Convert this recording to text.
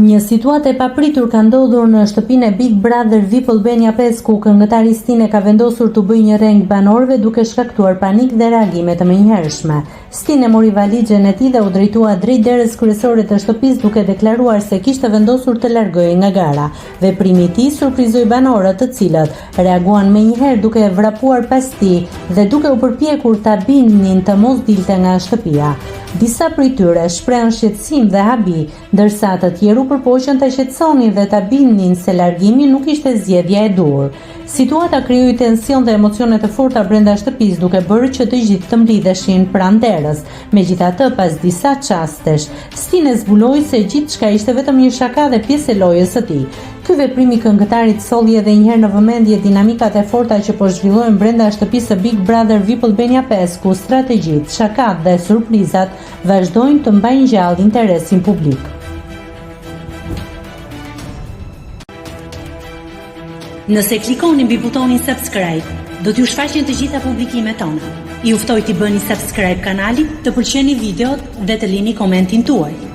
Një situatë e papritur ka ndodhur në shtëpinë e Big Brother VIP Albania 5, ku këngëtari Stine ka vendosur të bëjë një reng banorëve duke shkaktuar panik dhe reagime të menjëhershme. Stine mori valixhen e tij dhe u drejtua drejt derës kryesore të shtëpisë duke deklaruar se kishte vendosur të largohej nga gara. Veprimi i tij surprizoi banorët, të cilët reaguan menjëherë duke vrapuar pas tij dhe duke u përpjekur ta bindnin të mos dilte nga shtëpia. Disa prej tyre shprehën shqetësim dhe habi, ndërsa të tjerë përpoqën të shqetësonin dhe ta bindnin se largimi nuk ishte zgjedhja e duhur. Situata krijoi tension dhe emocione të forta brenda shtëpisë, duke bërë që të gjithë të mblidheshin pranë derës. Megjithatë, pas disa çastesh, Stine zbuloi se gjithçka ishte vetëm një shaka dhe pjesë e lojës së tij. Ky veprim i këngëtarit solli edhe një herë në vëmendje dinamikat e forta që po zhvillohen brenda shtëpisë së Big Brother VIP Albania 5, ku strategjitë, shakat dhe surprizat vazhdojnë të mbajnë gjallë interesin publik. Nëse klikoni mbi butonin subscribe, do t'ju shfaqen të gjitha publikimet tona. Ju ftoj t'i bëni subscribe kanalit, të pëlqeni videot dhe të lini komentin tuaj.